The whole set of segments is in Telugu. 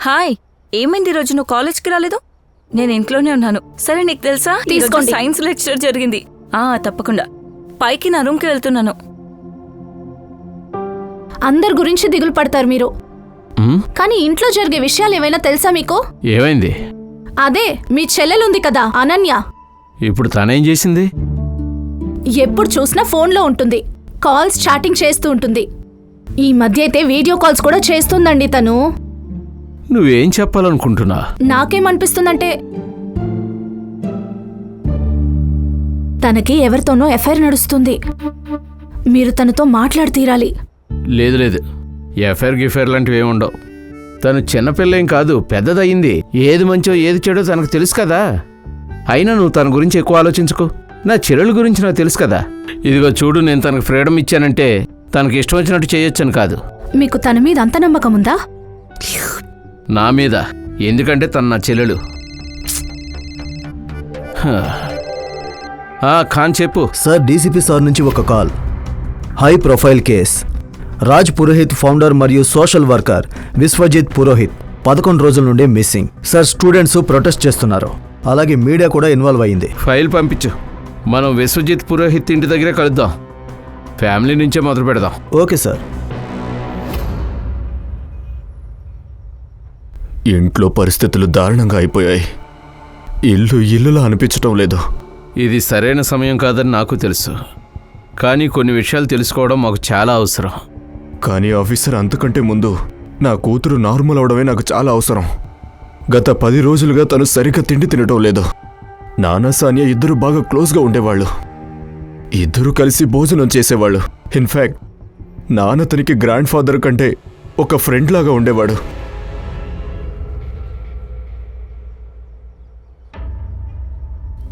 హాయ్, ఏమైంది ఈరోజు నువ్వు కాలేజ్కి రాలేదు? నేను ఇంట్లోనే ఉన్నాను. సరే, నీకు తెలుసా తీసుకోండి, సైన్స్ లెక్చర్ జరిగింది. తప్పకుండా. పైకి నా రూమ్కి వెళ్తున్నాను. అందరి గురించి దిగులు పడతారు మీరు, కానీ ఇంట్లో జరిగే విషయాలు ఏమైనా తెలుసా మీకు? ఏమైంది? అదే మీ చెల్లెలుంది కదా అనన్య. ఇప్పుడు తనేం చేసింది? ఎప్పుడు చూసినా ఫోన్లో ఉంటుంది, కాల్స్ చాటింగ్ చేస్తూ ఉంటుంది. ఈ మధ్య అయితే వీడియో కాల్స్ కూడా చేస్తుందండి తను. నువ్వేం చెప్పాలనుకుంటున్నా? నాకేమనిపిస్తుందంటే తనకి ఎవరితోనో ఎఫ్ఐఆర్ నడుస్తుంది. మీరు తనతో మాట్లాడి తీరాలి. లేదు లేదు, ఎఫ్ఐఆర్ గిఫైర్ లాంటివి ఏమి ఉండవు. తను చిన్నపిల్లేం కాదు, పెద్దదయ్యింది. ఏది మంచో ఏది చెడో తనకు తెలుసు కదా. అయినా నువ్వు తన గురించి ఎక్కువ ఆలోచించుకో. నా చెల్లెల గురించి నాకు తెలుసు కదా. ఇదిగో చూడు, నేను తనకు ఫ్రీడమ్ ఇచ్చానంటే తనకి ఇష్టం వచ్చినట్టు చేయొచ్చని కాదు. మీకు తన మీద అంత నమ్మకం ఉందా? నా మీద. ఎందుకంటే తను నా చెల్లెలు. ఖాన్ చెప్పు. సార్, డీసీపీ సార్ నుంచి ఒక call. High profile case. Raj Purohit founder మరియు సోషల్ వర్కర్ విశ్వజిత్ పురోహిత్ 11 రోజుల నుండి మిస్సింగ్. సార్, స్టూడెంట్స్ ప్రొటెస్ట్ చేస్తున్నారు. అలాగే మీడియా కూడా ఇన్వాల్వ్ అయ్యింది. ఫైల్ పంపించు. మనం విశ్వజిత్ పురోహిత్ ఇంటి దగ్గరే కలుద్దాం. ఫ్యామిలీ నుంచే మొదలు పెడదాం. Okay sir. ఇంట్లో పరిస్థితులు దారుణంగా అయిపోయాయి. ఇల్లులా అనిపించటం లేదు. ఇది సరైన సమయం కాదని నాకు తెలుసు, కానీ కొన్ని విషయాలు తెలుసుకోవడం మాకు చాలా అవసరం. కానీ ఆఫీసర్, అంతకంటే ముందు నా కూతురు నార్మల్ అవడమే నాకు చాలా అవసరం. గత 10 రోజులుగా తను సరిగ్గా తిండి తినటం లేదు. నాన్న సానియా ఇద్దరు బాగా క్లోజ్గా ఉండేవాళ్ళు. ఇద్దరు కలిసి భోజనం చేసేవాళ్ళు. ఇన్ఫ్యాక్ట్ నాన్న తనకి గ్రాండ్ ఫాదర్ కంటే ఒక ఫ్రెండ్ లాగా ఉండేవాడు.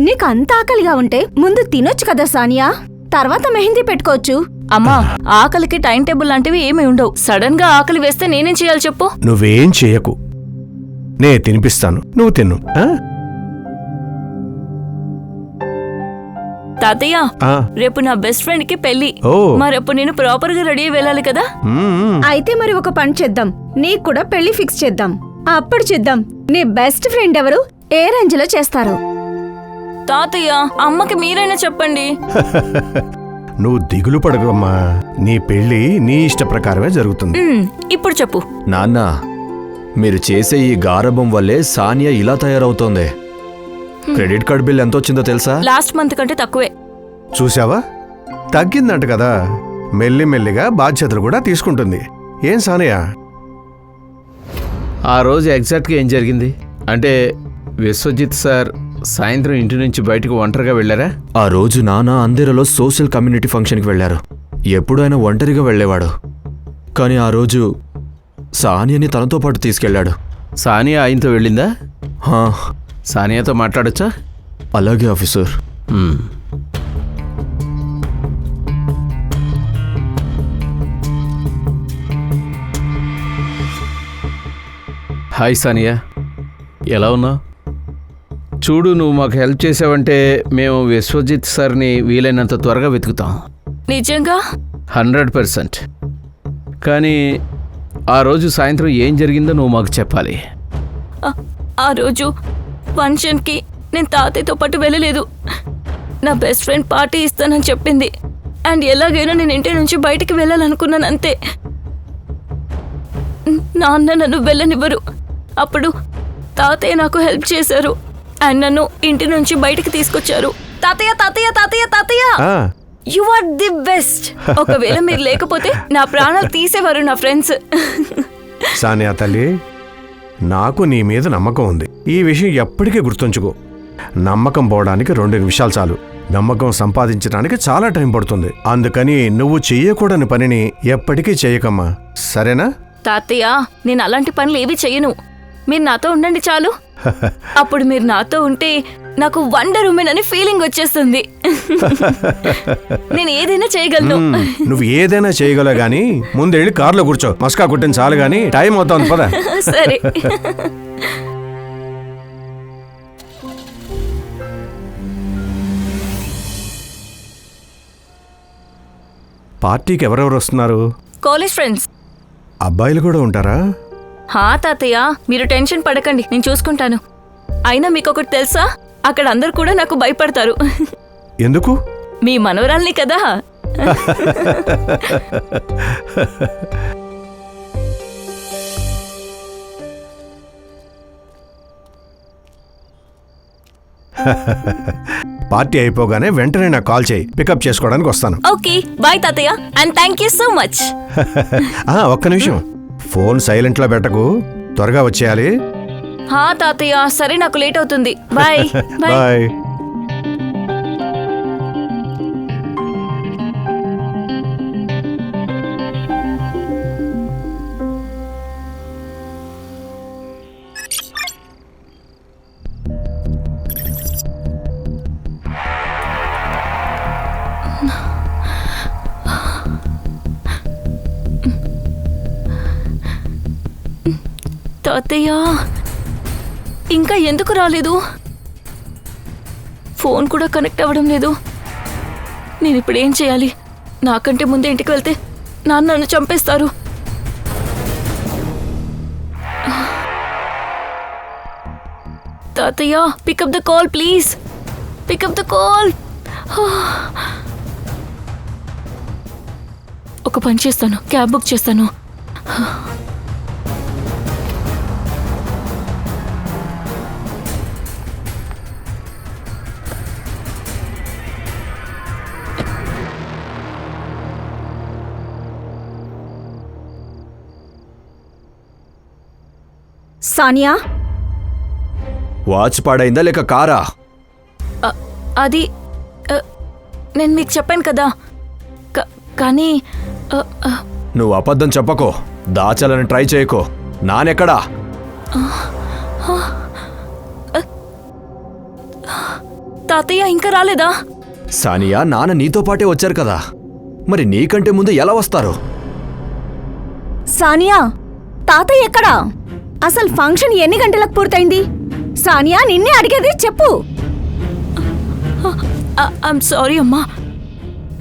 నీకు అంత ఆకలిగా ఉంటే ముందు తినొచ్చు కదా సానియా, తర్వాత మెహందీ పెట్టుకోవచ్చు. అమ్మా, ఆకలికి టైం టేబుల్ లాంటివి ఏమీ ఉండవు. సడన్ గా ఆకలి వేస్తే నేనేం చేయాలి చెప్పు? నువ్వేం చేయకు, నే తినిపిస్తాను, నువ్వు తిను. తాతయ్య, రేపు నా బెస్ట్ ఫ్రెండ్ కి పెళ్లి. మరేపు నేను ప్రాపర్ గా రెడీ వెళ్ళాలి కదా. అయితే మరి ఒక పని చేద్దాం, నీకు కూడా పెళ్లి ఫిక్స్ చేద్దాం. అప్పుడు చూద్దాం నీ బెస్ట్ ఫ్రెండ్ ఎవరు ఏ రేంజ్ లో చేస్తారు. తాతయ్య, అమ్మకి మీరైనా చెప్పండి. నువ్వు దిగులు పడకమ్మా, నీ పెళ్లి నీ ఇష్ట ప్రకారమే జరుగుతుంది. ఇప్పుడు చెప్పు. నాన్న, మీరు చేసే ఈ గారభం వల్లే సానియా ఇలా తయారవుతోంది. క్రెడిట్ కార్డ్ బిల్ ఎంత వచ్చిందో తెలుసా? లాస్ట్ మంత్ కంటే తక్కువే. చూసావా, తగ్గిందంట కదా. మెల్లిమెల్లిగా బాధ్యతలు కూడా తీసుకుంటుంది. ఏం సానియా? ఆ రోజు ఎగ్జాక్ట్గా ఏం జరిగింది అంటే, విశ్వజిత్ సార్ సాయంత్రం ఇంటి నుంచి బయటకు ఒంటరిగా వెళ్ళారా? ఆ రోజు నాన్న అందరిలో సోషల్ కమ్యూనిటీ ఫంక్షన్కి వెళ్లారు. ఎప్పుడు ఆయన ఒంటరిగా వెళ్ళేవాడు, కానీ ఆ రోజు సానియాని తనతో పాటు తీసుకెళ్లాడు. సానియా ఆయనతో వెళ్ళిందా? సానియాతో మాట్లాడొచ్చా? అలాగే ఆఫీసర్. హాయ్ సానియా, ఎలా ఉన్నావు? చూడు, నువ్వు మాకు హెల్ప్ చేసావంటే మేము విశ్వజిత్ సార్ని వీలైనంత త్వరగా వెతుకుతాం. నిజంగా? 100%. కానీ ఆ రోజు సాయంత్రం ఏం జరిగిందో నువ్వు మాకు చెప్పాలి. ఆ రోజు ఫంక్షన్కి నేను తాతయ్యతో పాటు వెళ్ళలేదు. నా బెస్ట్ ఫ్రెండ్ పార్టీ ఇస్తానని చెప్పింది. అండ్ ఎలాగైనా నేను ఇంటి నుంచి బయటికి వెళ్ళాలనుకున్నాను, అంతే. నాన్న నన్ను వెళ్ళనివ్వరు. అప్పుడు తాతయ్య నాకు హెల్ప్ చేశారు అండ్ నన్ను ఇంటి నుంచి బయటికి తీసుకొచ్చారు. తాతయ్య తాతయ్య తాతయ్య తాతయ్య, యు ఆర్ ది బెస్ట్. ఒకవేళ మీరు లేకపోతే నా ప్రాణాలు తీసేవారు నా ఫ్రెండ్స్. సానియా తల్లి, నాకు నీ మీద నమ్మకం ఉంది. ఈ విషయం ఎప్పటికీ గుర్తుంచుకో. నమ్మకం పోవడానికి 2 నిమిషాలు చాలు. నమ్మకం సంపాదించడానికి చాలా టైం పడుతుంది. అందుకని నువ్వు చెయ్యకూడని పనిని ఎప్పటికీ చెయ్యకమ్మా, సరేనా? తాతయ్య, నేను అలాంటి పనులు ఏవి చెయ్యను. మీరు నాతో ఉండండి చాలు. అప్పుడు మీరు నాతో ఉంటే నాకు వండర్ ఉమెన్ అని ఫీలింగ్ వచ్చేస్తుంది. నేను ఏదైనా చేయగలను. నువ్వు ఏదైనా చేయగలవు గానీ ముందు వెళ్ళి కార్లో కూర్చో. మస్కా కుట్టిన చాలు గానీ టైం అవుతుంది, పద. సరే. పార్టీకి ఎవరెవరు వస్తున్నారు? College friends. అబ్బాయిలు కూడా ఉంటారా? హా తాతయ్య, మీరు టెన్షన్ పడకండి, నేను చూసుకుంటాను. అయినా మీకొకటి తెలుసా, అక్కడ అందరు కూడా నాకు భయపడతారు. ఎందుకు? మీ మనవరాల్ని కదా. పార్టీ అయిపోగానే వెంటనే నాకు కాల్ చేయి, పికప్ చేసుకోవడానికి వస్తాను. ఓకే, బాయ్ తాతయ్య, and thank you so much. ఒక్క నిమిషం, ఫోన్ సైలెంట్లో పెట్టకు, త్వరగా వచ్చేయాలి. హా తాతయ్య, సరే, నాకు లేట్ అవుతుంది. Bye bye. బాయ్. తాతయ్య ఇంకా ఎందుకు రాలేదు? ఫోన్ కూడా కనెక్ట్ అవ్వడం లేదు. నేను ఇప్పుడు ఏం చేయాలి? నాకంటే ముందే ఇంటికి వెళ్తే నాన్న నన్ను చంపేస్తారు. తాతయ్య, pick up the call please, pick up the call. ఒక పని చేస్తాను, క్యాబ్ బుక్ చేస్తాను. సానియా, వాచ్ పాడైందా లేక కారా? అది నేను మీకు చెప్పాను కదా, కానీ నువ్వు అబద్ధం చెప్పకో, దాచాలని ట్రై చేయకో. నానెక్కడా? తాతయ్య ఇంకా రాలేదా? సానియా, నాన్న నీతో పాటే వచ్చారు కదా, మరి నీకంటే ముందు ఎలా వస్తారు? సానియా, తాతయ్య ఎక్కడా? అసలు ఫంక్షన్ ఎన్ని గంటలకు పూర్తయింది? సానియా, నిన్నే అడిగేది, చెప్పు. ఐమ్ సారీ అమ్మా,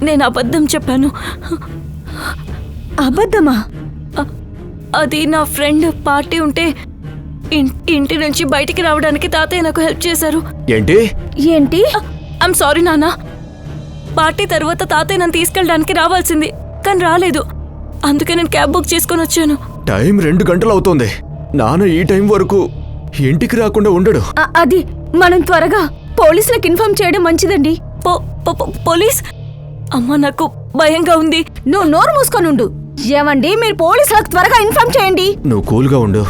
నేను అబద్ధం చెప్పాను. అబద్ధమా? అది నా ఫ్రెండ్ పార్టీ ఉంటే ఇంటి నుంచి బయటికి రావడానికి తాతయ్య నాకు హెల్ప్ చేశారు. ఏంటి ఏంటి? ఐమ్ సారీ నాన్న. పార్టీ తర్వాత తాతయ్య నన్ను తీసుకెళ్ళడానికి రావాల్సింది, కానీ రాలేదు. అందుకే నేను క్యాబ్ బుక్ చేసుకొని వచ్చాను. టైం 2 గంటలు అవుతోంది. నాన్న ఈ టైం వరకు ఇంటికి రాకుండా ఉండడు. అది మనం త్వరగా పోలీసులకు ఇన్ఫార్మ్ చేయడం మంచిదండి. పోలీస్? అమ్మా, నాకు భయంగా ఉంది. నువ్వు నోరు మూసుకొని ఉండు. ఏమండి, మీరు పోలీసులకు త్వరగా ఇన్ఫార్మ్ చేయండి. నువ్వు కూల్గా ఉండు.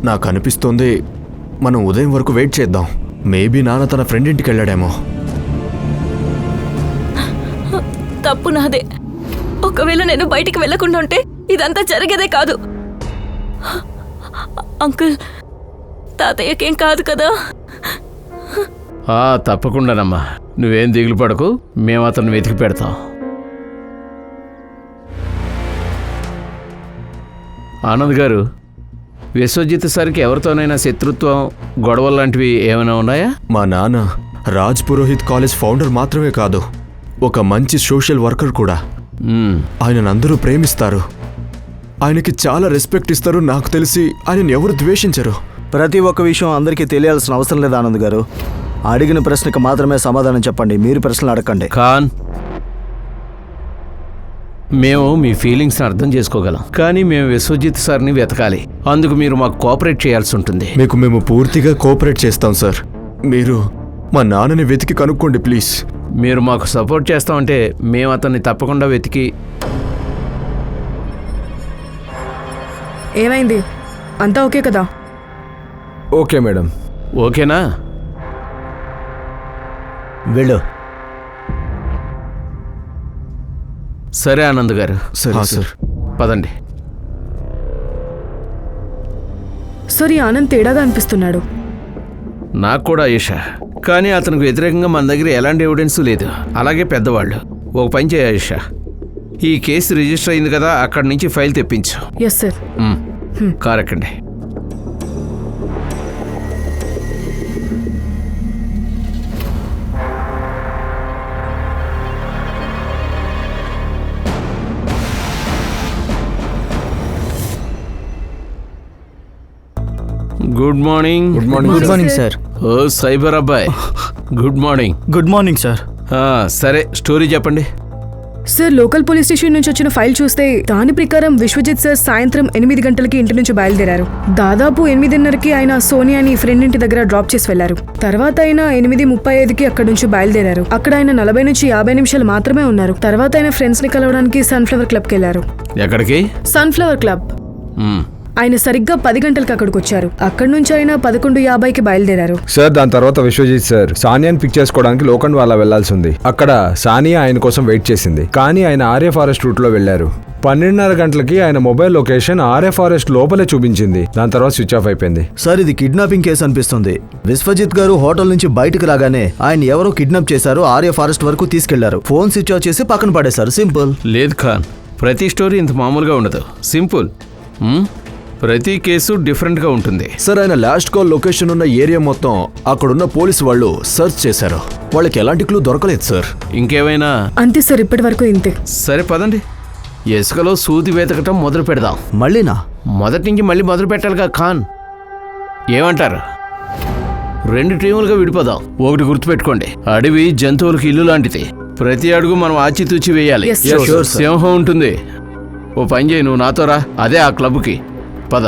నాకు అనిపిస్తోంది మనం ఉదయం వరకు వెయిట్ చేద్దాం. మేబీ నాన్న తన ఫ్రెండ్ ఇంటికి వెళ్ళాడేమో. తప్పు నాదే. ఒకవేళ నేను బయటికి వెళ్లకుండా ఉంటే ఇదంతా జరిగేదే కాదు. అంకుల్, తాతయ్యకేం కాదు కదా? తప్పకుండానమ్మా, నువ్వేం దిగులు పడకు, మేము అతను వెతికి పెడతాం. ఆనంద్ గారు, విశ్వజిత్ సార్కి ఎవరితోనైనా శత్రుత్వం, గొడవలు లాంటివి ఏమైనా ఉన్నాయా? మా నాన్న రాజ్ పురోహిత్ కాలేజ్ ఫౌండర్ మాత్రమే కాదు, ఒక మంచి సోషల్ వర్కర్ కూడా. ఆయనను అందరూ ప్రేమిస్తారు, ఆయనకి చాలా రెస్పెక్ట్ ఇస్తారు. నాకు తెలిసి ఆయనను ఎవరు ద్వేషించరు. ప్రతి ఒక్క విషయం అందరికీ తెలియాల్సిన అవసరం లేదు ఆనంద్ గారు. అడిగిన ప్రశ్నకు మాత్రమే సమాధానం చెప్పండి, మీరు ప్రశ్నలు అడగండి. ఖాన్, మేము మీ ఫీలింగ్స్ని అర్థం చేసుకోగలం, కానీ మేము విశ్వజిత్ సార్ని వెతకాలి. అందుకు మీరు మాకు కోఆపరేట్ చేయాల్సి ఉంటుంది. మేము పూర్తిగా కోఆపరేట్ చేస్తాం సార్. మీరు మా నాన్నని వెతికి కనుక్కోండి ప్లీజ్. మీరు మాకు సపోర్ట్ చేస్తామంటే మేము అతన్ని తప్పకుండా వెతికి. ఏమైంది? అంతా ఓకే కదా? Okay madam. ఓకేనా? వెళ్ళు. సరే ఆనంద్ గారు. సరే సార్, పదండి. సార్, ఈ ఆనంద్ తేడాగా అనిపిస్తున్నాడు. నాకు కూడా ఆయేషా, కానీ అతనికి వ్యతిరేకంగా మన దగ్గర ఎలాంటి ఎవిడెన్స్ లేదు. అలాగే పెద్దవాళ్ళు. ఒక పని చేయ ఆయేషా, ఈ కేసు రిజిస్టర్ అయింది కదా, అక్కడి నుంచి ఫైల్ తెప్పించు. Yes sir. కార్ ఎక్కండి. Good morning. Good morning sir. Oh cyber అబ్బాయి, good morning. Good morning sir. సరే స్టోరీ చెప్పండి. సార్ లోకల్ పోలీస్ స్టేషన్ నుంచి వచ్చిన ఫైల్ చూస్తే దాని ప్రకారం విశ్వజిత్ సార్ సాయంత్రం 8 గంటలకి ఇంటి నుంచి బయలుదేరారు. దాదాపు 8:30కి ఆయన సోనియాని ఫ్రెండ్ ఇంటి దగ్గర డ్రాప్ చేసి వెళ్లారు. తర్వాత ఆయన 8:35కి అక్కడి నుంచి బయలుదేరారు. అక్కడ ఆయన 40 నుంచి 50 నిమిషాలు మాత్రమే ఉన్నారు. తర్వాత ఆయన ఫ్రెండ్స్ ని కలవడానికి సన్ఫ్లవర్ క్లబ్కి వెళ్లారు. ఎక్కడికి? Sunflower club. ఆయన సరిగ్గా 10 గంటలకు అక్కడికి వచ్చారు. అక్కడి నుంచి ఆయన 11:50కి బయలుదేరారు. సార్ దాని తర్వాత విశ్వజిత్ సార్ సానియాని పిక్ చేసుకోవడానికి లోకండ్ వాళ్ళ వెళ్లాల్సి ఉంది. అక్కడ సానియా ఆయన కోసం వెయిట్ చేసింది, కానీ ఆయన ఆర్య ఫారెస్ట్ రూట్ లో వెళ్లారు. 12:30 గంటలకి ఆయన మొబైల్ లొకేషన్ ఆర్య ఫారెస్ట్ లోపలే చూపించింది. దాని తర్వాత స్విచ్ ఆఫ్ అయిపోయింది. సార్ ఇది కిడ్నాపింగ్ కేసు అనిపిస్తుంది. విశ్వజిత్ గారు హోటల్ నుంచి బయటకు రాగానే ఆయన ఎవరో కిడ్నాప్ చేశారు, ఆర్య ఫారెస్ట్ వరకు తీసుకెళ్లారు. ఫోన్ స్విచ్ ఆఫ్ చేసి పక్కన పడేశారు. సింపుల్. లేదు ఖాన్, ప్రతి స్టోరీ ఇంత మామూలుగా ఉండదు. సింపుల్. ప్రతి కేసు డిఫరెంట్గా ఉంటుంది. సార్ ఆయన లాస్ట్ కాల్ లొకేషన్ ఉన్న ఏరియా మొత్తం అక్కడున్న పోలీసు వాళ్ళు సర్చ్ చేశారు. వాళ్ళకి ఎలాంటి క్లూ దొరకలేదు సార్. ఇంకేమైనా? అంతే సార్, ఇప్పటి వరకు ఇంతే. సరే పదండి, ఇసుకలో సూది వెతకటం మొదలు పెడదాం. మళ్ళీనా? మొదటి నుంచి మళ్ళీ మొదలు పెట్టాలిగా ఖాన్. ఏమంటారు? 2 టీములుగా విడిపోదాం. ఒకటి గుర్తుపెట్టుకోండి, అడవి జంతువులకు ఇల్లు లాంటిది. ప్రతి అడుగు మనం ఆచితూచి వేయాలి. Yes, sir. Sure, sir. సింహం ఉంటుంది. ఓ పని చేయి, నువ్వు నాతో రా. అదే ఆ క్లబ్కి పద.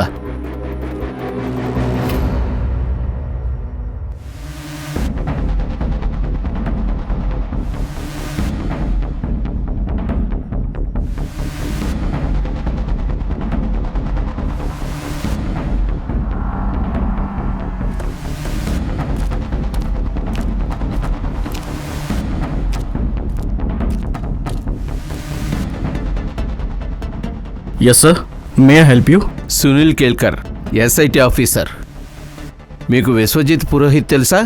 Yes sir, may I help you? Sunil Kelkar, SIT officer. మీకు విశ్వజిత్ పురోహిత్ తెలుసా?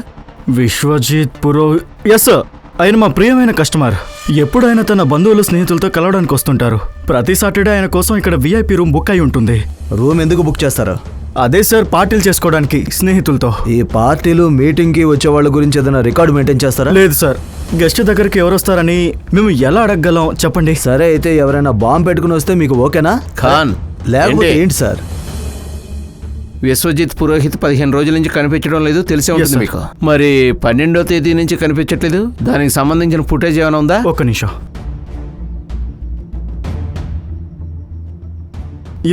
విశ్వజిత్ పురోహిత్? ఎస్ సార్, ఆయన మా ప్రియమైన కస్టమర్. ఎప్పుడు ఆయన తన బంధువులు స్నేహితులతో కలవడానికి వస్తుంటారు. ప్రతి సాటర్డే ఆయన కోసం ఇక్కడ విఐపి రూమ్ బుక్ అయి ఉంటుంది. రూమ్ ఎందుకు బుక్ చేస్తారు? అదే సార్, పార్టీలు చేసుకోవడానికి స్నేహితులతో. ఈ పార్టీలు మీటింగ్ కి వచ్చే వాళ్ళ గురించి ఏదైనా రికార్డు మెయింటైన్ చేస్తారా? లేదు సార్, గెస్ట్ దగ్గరికి ఎవరు వస్తారని మేము ఎలా అడగగలం చెప్పండి. సరే అయితే ఎవరైనా బాంబు పెట్టుకుని వస్తే మీకు ఓకేనా? ఖాన్, లేకపోతే ఏంటి? ఏంటి సార్? విశ్వజిత్ పురోహిత్ 15 రోజుల నుంచి కనిపించడం లేదు, తెలిసే ఉంటుంది sir. మీకు. మరి 12వ తేదీ నుంచి కనిపించట్లేదు, దానికి సంబంధించిన ఫుటేజ్ ఏమైనా ఉందా? ఒక్క నిమిషం.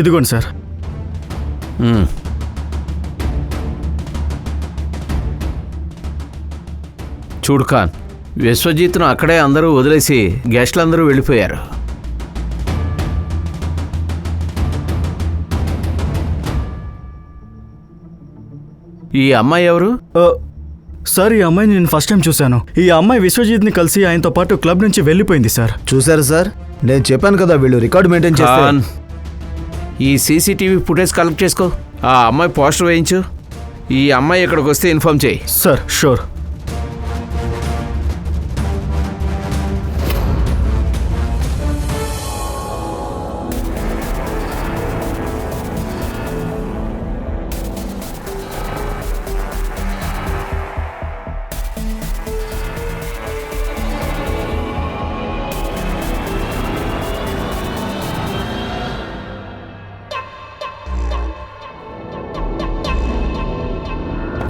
ఇదిగోండి సార్. చూడు ఖాన్, విశ్వజిత్ను అక్కడే అందరూ వదిలేసి గెస్టులందరూ వెళ్ళిపోయారు. ఈ అమ్మాయి ఎవరు? సార్, ఈ అమ్మాయిని నేను ఫస్ట్ టైం చూశాను. ఈ అమ్మాయి విశ్వజిత్ని కలిసి ఆయనతో పాటు క్లబ్ నుంచి వెళ్ళిపోయింది సార్. చూసారు సార్, నేను చెప్పాను కదా వీళ్ళు రికార్డు మెయింటైన్ చేస్తారు. ఖాన్, ఈ సీసీటీవీ ఫుటేజ్ కలెక్ట్ చేసుకో. ఆ అమ్మాయి పోస్టర్ వేయించు. ఈ అమ్మాయి ఇక్కడికి వస్తే ఇన్ఫార్మ్ చేయి. Sir, sure.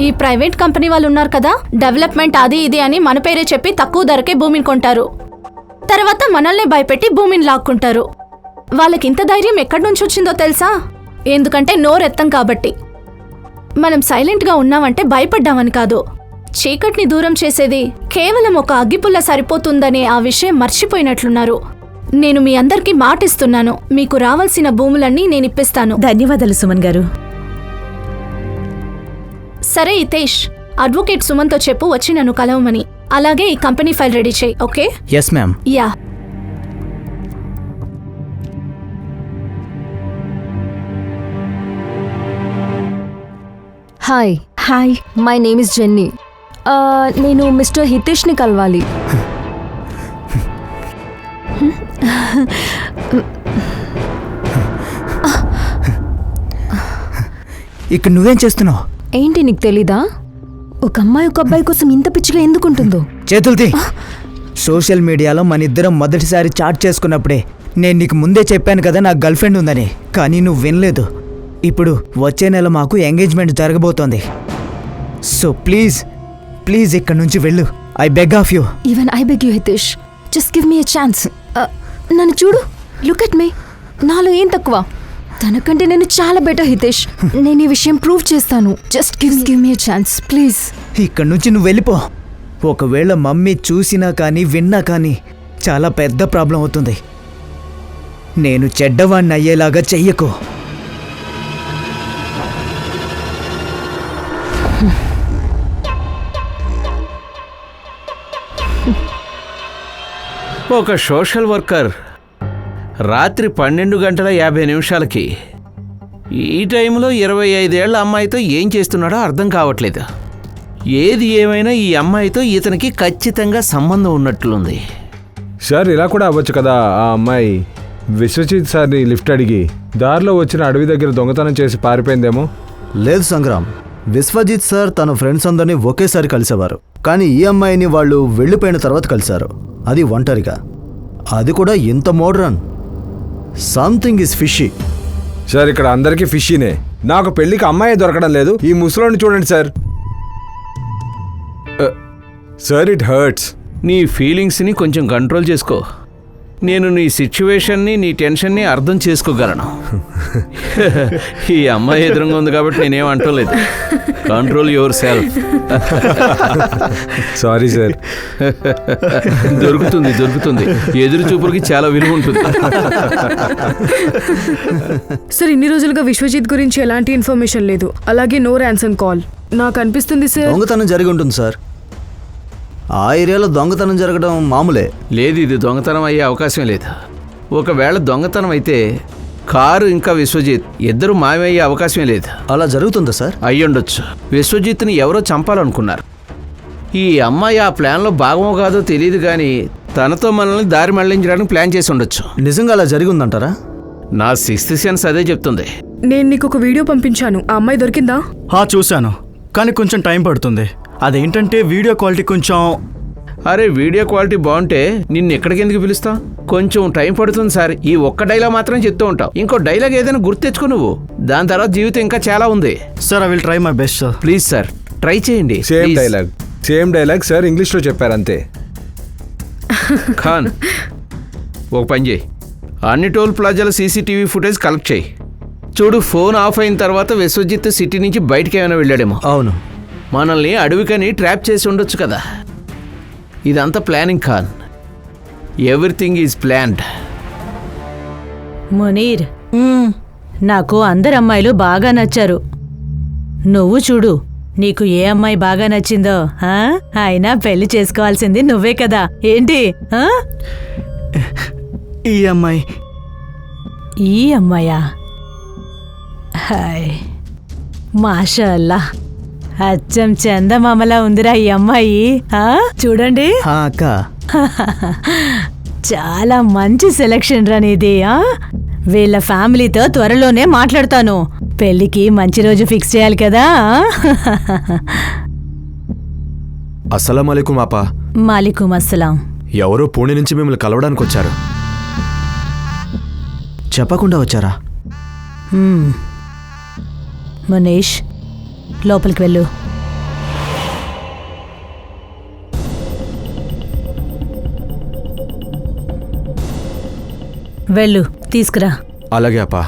ఈ ప్రైవేట్ కంపెనీ వాళ్ళు ఉన్నారు కదా, డెవలప్మెంట్ అది ఇది అని మన పేరే చెప్పి తక్కువ ధరకే భూమిని కొంటారు. తర్వాత మనల్ని భయపెట్టి భూమిని లాక్కుంటారు. వాళ్ళకి ఇంత ధైర్యం ఎక్కడి నుంచి వచ్చిందో తెలుసా? ఎందుకంటే నోరెత్తం కాబట్టి. మనం సైలెంట్గా ఉన్నామంటే భయపడ్డామని కాదు. చీకటిని దూరం చేసేది కేవలం ఒక అగ్గిపుల్ల సరిపోతుందనే ఆ విషయం మర్చిపోయినట్లున్నారు. నేను మీ అందరికీ మాటిస్తున్నాను, మీకు రావాల్సిన భూములన్నీ నేను ఇప్పిస్తాను. ధన్యవాదాలు సుమన్ గారు. సరే హితేష్, అడ్వకేట్ సుమన్తో చెప్పు వచ్చి నన్ను కలవమని. అలాగే ఈ కంపెనీ ఫైల్ రెడీ చేయి. Okay? Yes ma'am. Yeah. Hi hi, my name is Jenny. నేను మిస్టర్ హితేష్ని కలవాలి. ఇక్కడ నువ్వేం చేస్తున్నావు? ఏంటి నీకు తెలీదా? ఒక అమ్మాయి ఒక అబ్బాయి కోసం ఇంత పిచ్చిగా ఎందుకుంటుందో? చేతులది. సోషల్ మీడియాలో మన ఇద్దరం మొదటిసారి చాట్ చేసుకున్నప్పుడే నేను నీకు ముందే చెప్పాను కదా నాకు గర్ల్ ఫ్రెండ్ ఉందని, కానీ నువ్వు వినలేదు. ఇప్పుడు వచ్చే నెల మాకు ఎంగేజ్మెంట్ జరగబోతోంది. సో ప్లీజ్ ప్లీజ్ ఇక్కడ నుంచి వెళ్ళు. I beg of you. Even I beg you Hitesh, just give me a chance. నన్ను చూడు, లుక్ ఎట్ మీ. నాలో ఏం తక్కువ? తనకంటే నేను చాలా బెటర్ హితేష్. నేను ఈ విషయం ప్రూవ్ చేస్తాను. Just give me a chance please. ఇక్కడ నుంచి నువ్వు వెళ్ళిపో. ఒకవేళ మమ్మీ చూసినా కానీ విన్నా కానీ చాలా పెద్ద ప్రాబ్లం అవుతుంది. నేను చెడ్డవాణ్ణి అయ్యేలాగా చెయ్యకు. ఒక సోషల్ వర్కర్ రాత్రి 12:50 ఈ టైంలో 25 ఏళ్ల అమ్మాయితో ఏం చేస్తున్నాడో అర్థం కావట్లేదు. ఏది ఏమైనా ఈ అమ్మాయితో ఇతనికి ఖచ్చితంగా సంబంధం ఉన్నట్లుంది. సార్ ఇలా కూడా అవ్వచ్చు కదా. ఆ అమ్మాయి విశ్వజిత్ సార్ని లిఫ్ట్ అడిగి దారిలో వచ్చిన అడవి దగ్గర దొంగతనం చేసి పారిపోయిందేమో. లేదు సంగ్రామ్, విశ్వజిత్ సార్ తన ఫ్రెండ్స్ అందరినీ ఒకేసారి కలిసేవారు. కానీ ఈ అమ్మాయిని వాళ్ళు వెళ్ళిపోయిన తర్వాత కలిశారు, అది ఒంటరిగా. అది కూడా ఇంత modern. Something is fishy. Sir ఇక్కడ అందరికీ ఫిషీనే. నాకు పెళ్ళికి అమ్మాయి దొరకడం లేదు. ఈ ముసలోని చూడండి సార్. Sir it hurts. నీ ఫీలింగ్స్ని కొంచెం కంట్రోల్ చేసుకో. నేను నీ సిచ్యువేషన్ని, నీ టెన్షన్ని అర్థం చేసుకోగలను. ఈ అమ్మాయి ఎదురుగా ఉంది కాబట్టి నేనేం అంటలేదు. Control your self. Sorry sir. దొరుకుతుంది. ఎదురు చూపులకి చాలా విలువ ఉంటుంది. సార్, ఇన్ని రోజులుగా విశ్వజిత్ గురించి ఎలాంటి ఇన్ఫర్మేషన్ లేదు. అలాగే నో ర్యాన్సమ్ కాల్. నాకు అనిపిస్తుంది సార్ దొంగతనం జరిగి ఉంటుంది సార్. ఆ ఏరియాలో దొంగతనం జరగడం మామూలే. లేదు, ఇది దొంగతనం అయ్యే అవకాశం లేదు. ఒకవేళ దొంగతనం అయితే కారు ఇంకా విశ్వజిత్ ఇద్దరు మాయమయ్యే అవకాశమే లేదు. అలా జరుగుతుందా సార్? అయ్యుండొచ్చు. విశ్వజిత్ని ఎవరో చంపాలనుకున్నారు. ఈ అమ్మాయి ఆ ప్లాన్లో భాగమో కాదో తెలియదు కానీ తనతో మనల్ని దారి మళ్లించడానికి ప్లాన్ చేసి ఉండొచ్చు. నిజంగా అలా జరిగి ఉందంటారా? నా సిక్స్త్ సెన్స్ అదే చెప్తుంది. నేను నీకు ఒక వీడియో పంపించాను. ఆ అమ్మాయి దొరికిందా? చూశాను, కానీ కొంచెం టైం పడుతుంది. అదేంటంటే వీడియో క్వాలిటీ కొంచెం. అరే, వీడియో క్వాలిటీ బాగుంటే నిన్ను ఎక్కడికి ఎందుకు పిలుస్తాం? కొంచెం టైం పడుతుంది సార్. ఈ ఒక్క డైలాగ్ మాత్రం చెప్తూ ఉంటావు. ఇంకో డైలాగ్ ఏదైనా గుర్తెచ్చుకో నువ్వు. దాని తర్వాత జీవితం ఇంకా చాలా ఉంది. Sir, I will try my best sir. Please sir, try చేయండి. సేమ్ డైలాగ్ సార్, ఇంగ్లీష్లో చెప్పారు అంతే. ఖాన్, ఒక పని చేయి. అన్ని టోల్ ప్లాజాల సీసీటీవీ ఫుటేజ్ కలెక్ట్ చేయి. చూడు, ఫోన్ ఆఫ్ అయిన తర్వాత విశ్వజిత్ సిటీ నుంచి బయటికి ఏమైనా వెళ్ళాడేమో. అవును, మనల్ని అడవికని ట్రాప్ చేసి ఉండొచ్చు కదా. ఇదంతా planning Khan. Everything is planned. Munir, నాకు అందరు అమ్మాయిలు బాగా నచ్చారు. నువ్వు చూడు, నీకు ఏ అమ్మాయి బాగా నచ్చిందో. అయినా పెళ్లి చేసుకోవాల్సింది నువ్వే కదా. ఏంటి? ఈ అమ్మాయి. ఈ అమ్మాయా? హాయ్, మాషాల్లా, అచ్చం చందమామలా ఉందిరా ఈ అమ్మాయి. చూడండి, అక్క చాలా మంచి సెలక్షన్ రా నీది. వీళ్ళ ఫ్యామిలీతో త్వరలోనే మాట్లాడతాను. పెళ్లికి మంచి రోజు ఫిక్స్ చేయాలి కదా. అస్సలం అలైకుం ఆపా. మాలికుం అస్సలాం. ఎవరో పూణె నుంచి మిమ్మల్ని కలవడానికి వచ్చారు. చెప్పకుండా వచ్చారా? మనీష్, లోపలికి వెళ్ళు. వెళ్ళు, తీసుకురా. అలాగే అప్పా.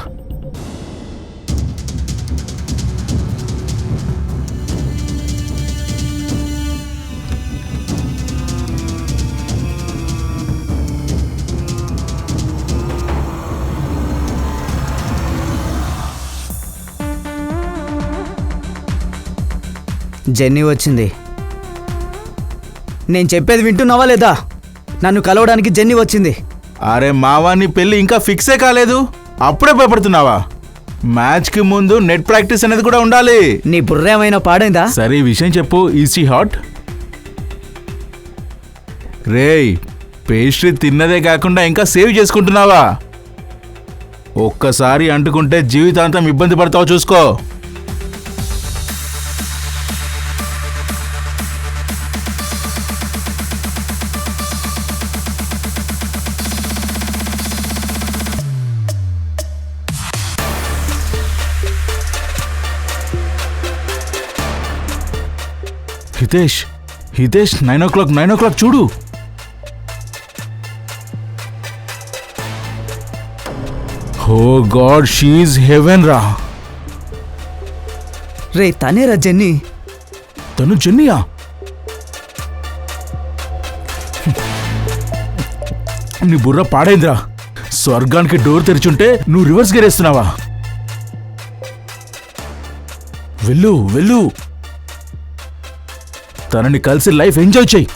జెన్నీ వచ్చింది. నేను చెప్పేది వింటున్నావా లేదా? నన్ను కలవడానికి జెన్నీ వచ్చింది. అరే మావా, నీ పెళ్ళి ఇంకా ఫిక్సే కాలేదు, అప్పుడే భయపడుతున్నావా? మ్యాచ్కి ముందు నెట్ ప్రాక్టీస్ అనేది కూడా ఉండాలి. నీ బుర్ర ఏమైనా పాడైందా? సరే, ఈ విషయం చెప్పు. ఈసీ హాట్ రేయ్, పేస్ట్రీ తిన్నదే కాకుండా ఇంకా సేవ్ చేసుకుంటున్నావా? ఒక్కసారి అంటుకుంటే జీవితాంతం ఇబ్బంది పడతావు, చూసుకో. హితేష్ 9 o'clock చూడు. ఓ గాడ్, షీఈ్ హెవెన్ రా. రే తనేరా జెన్నీ. తను జెన్నీయా? నీ బుర్ర పాడైందిరా. స్వర్గానికి డోర్ తెరిచుంటే నువ్వు రివర్స్ గేరేస్తున్నావా? వెళ్ళు. తనని కలిసి లైఫ్ ఎంజాయ్ చెయ్యి.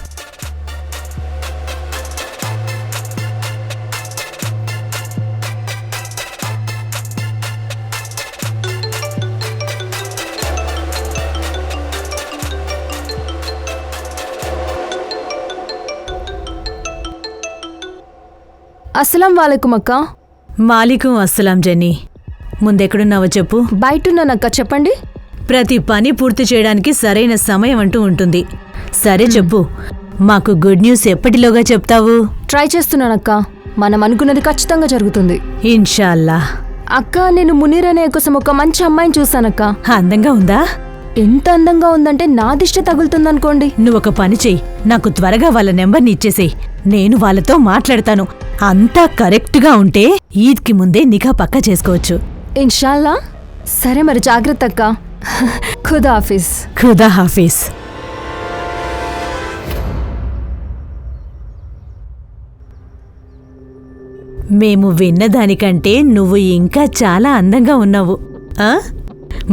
అస్సలం వాలేకుమ్ అక్క. మాలికం అస్సలాం జెన్నీ. ముందెక్కడున్నావో చెప్పు. బయటున్నానక్క, చెప్పండి. ప్రతి పని పూర్తి చేయడానికి సరైన సమయం అంటూ ఉంటుంది. సరే చెప్పు, మాకు గుడ్ న్యూస్ ఎప్పటిలోగా చెప్తావు? ట్రై చేస్తున్నానక్క. మనం అనుకున్నది ఖచ్చితంగా జరుగుతుంది ఇన్షాల్లా. అక్క, నేను మునీర్ అనే కోసం ఒక మంచి అమ్మాయిని చూశానక్క. అందంగా ఉందా? ఎంత అందంగా ఉందంటే నా దిష్టి తగులుతుందనుకోండి. నువ్వొక పని చెయ్యి, నాకు త్వరగా వాళ్ళ నెంబర్ని ఇచ్చేసేయ్. నేను వాళ్ళతో మాట్లాడతాను. అంతా కరెక్ట్గా ఉంటే ఈద్కి ముందే నిఘా పక్కా చేసుకోవచ్చు. ఇన్షాల్లా. సరే మరి, జాగ్రత్త అక్క. ఖుదా హాఫీజ్. ఖుదా హాఫీజ్. మేము విన్నదానికంటే నువ్వు ఇంకా చాలా అందంగా ఉన్నావు. ఆ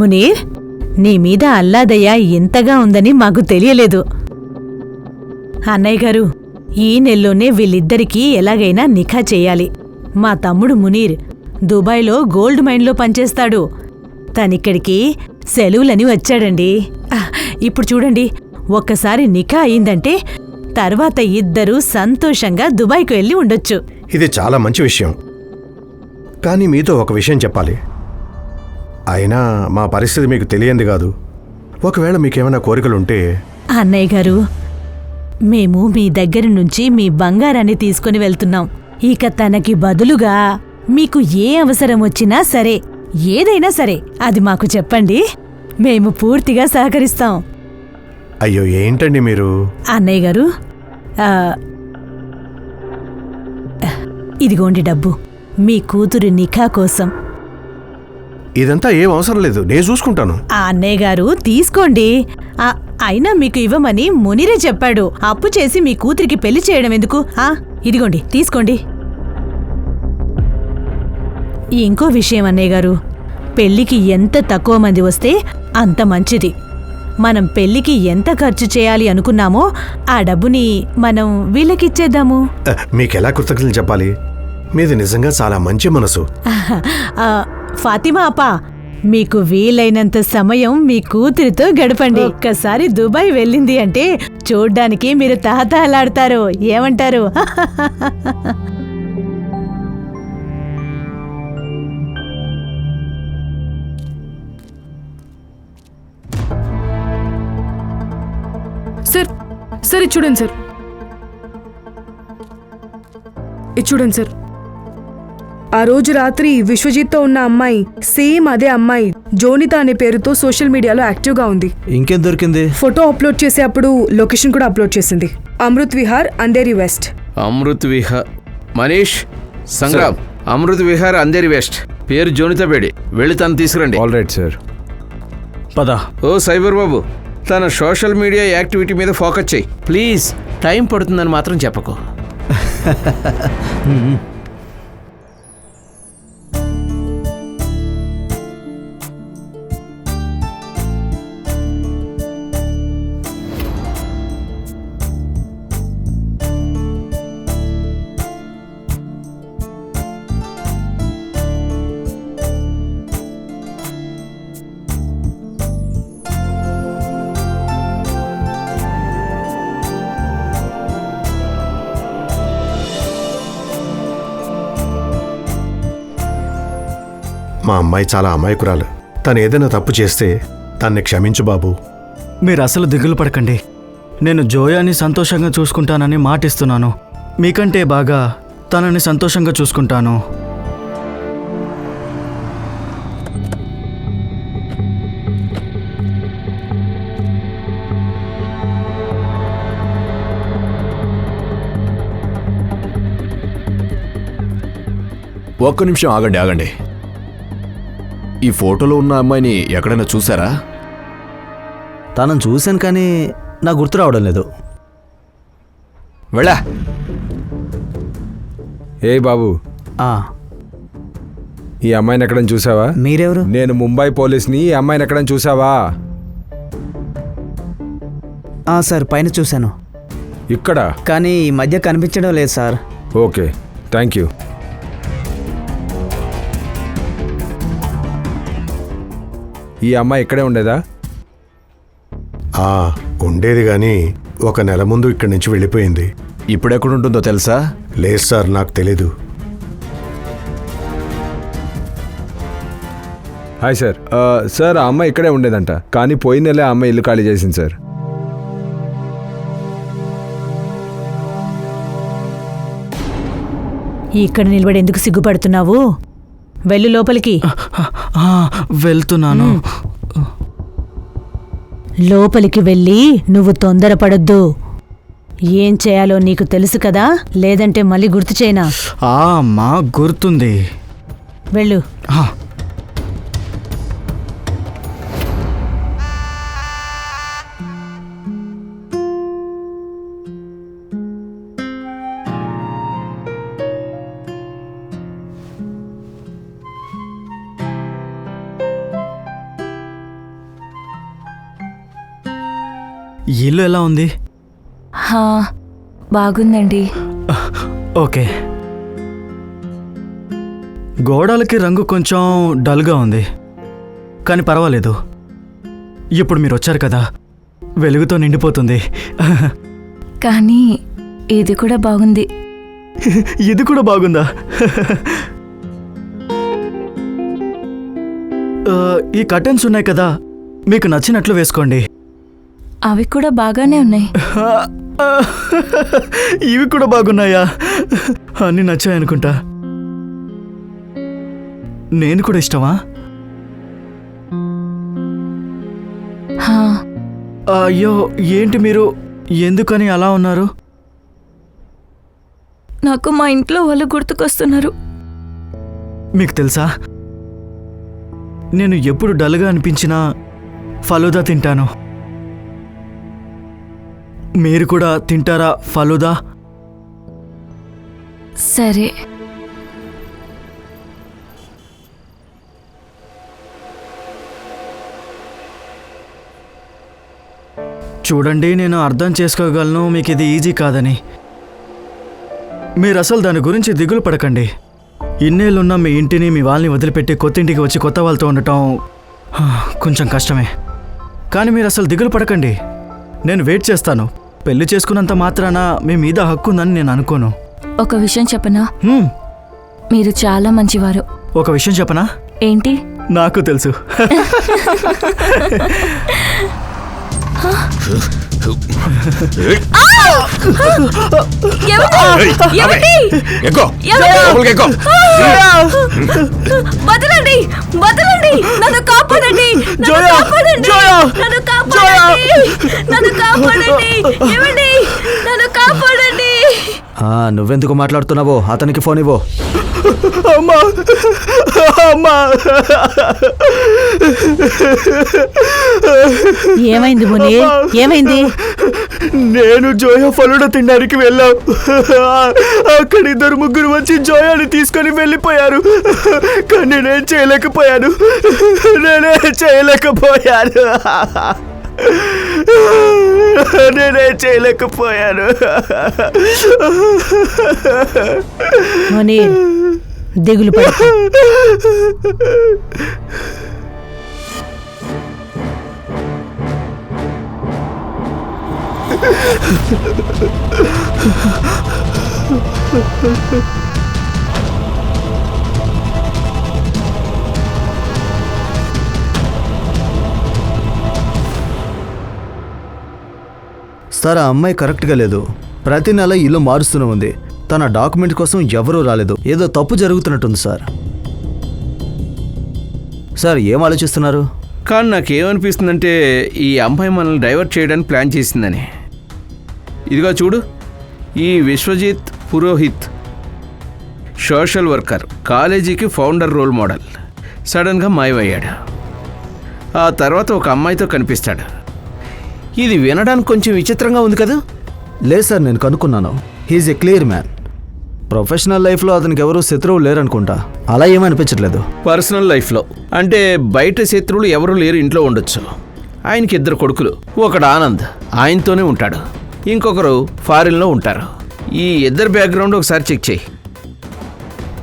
మునీర్, నీ మీద అల్లాదయ్య ఇంతగా ఉందని మాకు తెలియలేదు. అన్నయ్య గారు, ఈ నెల్లోనే వీళ్ళిద్దరికీ ఎలాగైనా నిఖా చెయ్యాలి. మా తమ్ముడు మునీర్ దుబాయ్లో గోల్డ్ మైన్లో పనిచేస్తాడు. తనిక్కడికి సెలవులని వచ్చాడండి. ఇప్పుడు చూడండి, ఒక్కసారి నిఖా అయిందంటే తర్వాత ఇద్దరూ సంతోషంగా దుబాయ్కు వెళ్ళి ఉండొచ్చు. ఇది చాలా మంచి విషయం. కానీ మీతో ఒక విషయం చెప్పాలి. అయినా మా పరిస్థితి మీకు తెలియంది కాదు. ఒకవేళ మీకేమైనా కోరికలుంటే. అన్నయ్య గారు, మేము మీ దగ్గర నుంచి మీ బంగారాన్ని తీసుకుని వెళ్తున్నాం. ఇక తనకి బదులుగా మీకు ఏ అవసరం వచ్చినా సరే, ఏదైనా సరే అది మాకు చెప్పండి. మేము పూర్తిగా సహకరిస్తాం. అయ్యో, ఏంటండి మీరు? అన్నయ్య గారు, ఇదిగోండి డబ్బు, మీ కూతురు నిఖా కోసం. ఇదంతా ఏం అవసరం లేదు, నేను చూసుకుంటాను. అన్నయ్య గారు, తీసుకోండి. అయినా మీకు ఇవ్వమని మునిరే చెప్పాడు. అప్పు చేసి మీ కూతురికి పెళ్లి చేయడం ఎందుకు? ఇదిగోండి, తీసుకోండి. ఇంకో విషయం అన్నయ్య గారు, పెళ్లికి ఎంత తక్కువ మంది వస్తే అంత మంచిది. మనం పెళ్లికి ఎంత ఖర్చు చేయాలి అనుకున్నామో ఆ డబ్బుని మనం వీళ్ళకిచ్చేద్దాము. మీకెలా కృతజ్ఞతలు చెప్పాలి? మీది నిజంగా చాలా మంచి మనసు. ఫాతిమా అప్పా, మీకు వీలైనంత సమయం మీ కూతురితో గడపండి. ఒక్కసారి దుబాయ్ వెళ్ళింది అంటే చూడ్డానికి మీరు తహతహలాడతారు. ఏమంటారు? సార్, సార్ ఇది చూడండి సార్. ఇది చూడండి సార్. ఆ రోజు రాత్రి విశ్వజిత్తో ఉన్న అమ్మాయి సేమ్ అదే అమ్మాయి జోనిత అనే పేరుతో సోషల్ మీడియాలో యాక్టివ్గా ఉంది. ఇంకేం దొరికింది? ఫోటో అప్లోడ్ చేసే అప్పుడు లొకేషన్ కూడా అప్లోడ్ చేసింది. అమృత్ విహార్, అంధేరి వెస్ట్. అమృత్ విహార్. మనీష్, సంగ్రామ్, అమృత్ విహార్, అంధేరి వెస్ట్. పేరు జోనిత బేడి. వెళ్ళి తను తీసుకురండి. All right sir. పద. ఓ సైబర్ బాబు, తన సోషల్ మీడియా యాక్టివిటీ మీద ఫోకస్ చేయి ప్లీజ్. టైం పడుతుందని మాత్రం చెప్పకు. మా అమ్మాయి చాలా అమాయకురాలు. తను ఏదైనా తప్పు చేస్తే తన్ని క్షమించు బాబు. మీరు అసలు దిగులు పడకండి. నేను జోయాని సంతోషంగా చూసుకుంటానని మాటిస్తున్నాను. మీకంటే బాగా తనని సంతోషంగా చూసుకుంటాను. ఒక్క నిమిషం ఆగండి. ఈ ఫోటోలో ఉన్న అమ్మాయిని ఎక్కడైనా చూసారా? తనను చూశాను కానీ నాకు గుర్తు రావడం లేదు. వెళ్ళా. ఏ బాబు, ఈ అమ్మాయిని ఎక్కడైనా చూసావా? మీరెవరు? నేను ముంబై పోలీస్ని. ఈ అమ్మాయిని ఎక్కడైనా చూసావా? సార్ పైన చూశాను. ఇక్కడ? కానీ ఈ మధ్య కనిపించడం లేదు సార్. Okay, thank you. ఈ అమ్మాయి ఇక్కడే ఉండేదా? ఉండేది కానీ 1 నెల ముందు ఇక్కడి నుంచి వెళ్ళిపోయింది. ఇప్పుడెక్కడుంటుందో తెలుసా? లేదు సార్, నాకు తెలీదు. Hi sir. సార్, ఆ అమ్మాయి ఇక్కడే ఉండేదంట, కానీ పోయిన నెలే ఆ అమ్మాయి ఇల్లు ఖాళీ చేసింది సార్. ఇక్కడ నిలబడి ఎందుకు సిగ్గుపడుతున్నావు? వెళ్ళు లోపలికి. వెళ్తున్నాను. లోపలికి వెళ్ళి నువ్వు తొందరపడొద్దు. ఏం చేయాలో నీకు తెలుసు కదా, లేదంటే మళ్ళీ గుర్తు చేయనా? అమ్మా, గుర్తుంది. వెళ్ళు. ఇల్లు ఎలా ఉంది? బాగుందండి. ఓకే. గోడలకి రంగు కొంచెం డల్గా ఉంది, కానీ పర్వాలేదు. ఇప్పుడు మీరు వచ్చారు కదా, వెలుగుతో నిండిపోతుంది. కానీ ఇది కూడా బాగుంది. ఇది కూడా బాగుందా? ఈ కర్టెన్స్ ఉన్నాయి కదా, మీకు నచ్చినట్లు వేసుకోండి. అవి కూడా బాగానే ఉన్నాయి. ఇవి కూడా బాగున్నాయా? అన్నీ నచ్చాయనుకుంటా. నేను కూడా ఇష్టమా? అయ్యో, ఏంటి మీరు ఎందుకని అలా ఉన్నారు? నాకు మా ఇంట్లో వాళ్ళు గుర్తుకొస్తున్నారు. మీకు తెలుసా, నేను ఎప్పుడు డల్గా అనిపించినా ఫలూదా తింటాను. మీరు కూడా తింటారా ఫలూదా? సరే. చూడండి, నేను అర్థం చేసుకోగలను మీకు ఇది ఈజీ కాదని. మీరు అసలు దాని గురించి దిగులు పడకండి. ఇన్నేళ్ళున్న మీ ఇంటిని, మీ వాళ్ళని వదిలిపెట్టి కొత్త ఇంటికి వచ్చి కొత్త వాళ్ళతో ఉండటం కొంచెం కష్టమే. కానీ మీరు అసలు దిగులు పడకండి. నేను వెయిట్ చేస్తాను. పెళ్లి చేసుకున్నంత మాత్రాన మీ మీద హక్కు ఉందని నేను అనుకోను. ఒక విషయం చెప్పనా? మీరు చాలా మంచివారు. ఒక విషయం చెప్పనా? ఏంటి? నాకు తెలుసు. వదలండి, వదలండి, నన్ను కాపాడండి, నన్ను కాపాడండి, నన్ను కాపాడండి, నన్ను కాపాడండి, ఏమండి, నన్ను కాపాడండి. నువ్వెందుకు మాట్లాడుతున్నావో అతనికి ఫోన్ ఇవ్వు. అమ్మా, అమ్మా. ఏమైంది మునీర్? ఏమైంది? నేను జోయా ఫలూడా తినడానికి వెళ్ళాం. అక్కడ 2-3 వచ్చి జోయాని తీసుకొని వెళ్ళిపోయారు. కానీ నేనేం చేయలేకపోయాను. మునీర్, దిగులు పడకు. సార్, ఆ అమ్మాయి కరెక్ట్గా లేదు. ప్రతి నెల ఇల్లు మారుస్తూనే ఉంది. తన డాక్యుమెంట్ కోసం ఎవరూ రాలేదు. ఏదో తప్పు జరుగుతున్నట్టుంది సార్. సార్, ఏం ఆలోచిస్తున్నారు? కానీ నాకేమనిపిస్తుందంటే ఈ అమ్మాయి మనల్ని డైవర్ట్ చేయడానికి ప్లాన్ చేసిందని. ఇదిగో చూడు, ఈ విశ్వజిత్ పురోహిత్ సోషల్ వర్కర్, కాలేజీకి ఫౌండర్ రోల్ మోడల్. సడన్గా మాయమయ్యాడు. ఆ తర్వాత ఒక అమ్మాయితో కనిపిస్తాడు. ఇది వినడానికి కొంచెం విచిత్రంగా ఉంది కదా? లేదు సార్, నేను కనుక్కున్నాను. He's a clear man. Professional లైఫ్లో అతనికి ఎవరూ శత్రువులు లేరనుకుంటా. అలా ఏమనిపించట్లేదు. పర్సనల్ లైఫ్లో అంటే బయట శత్రువులు ఎవరు లేరు, ఇంట్లో ఉండొచ్చు. ఆయనకి 2 కొడుకులు. ఒకడు ఆనంద్, ఆయనతోనే ఉంటాడు. ఇంకొకరు ఫారిన్లో ఉంటారు. ఈ 2 బ్యాక్గ్రౌండ్ ఒకసారి చెక్ చేయి.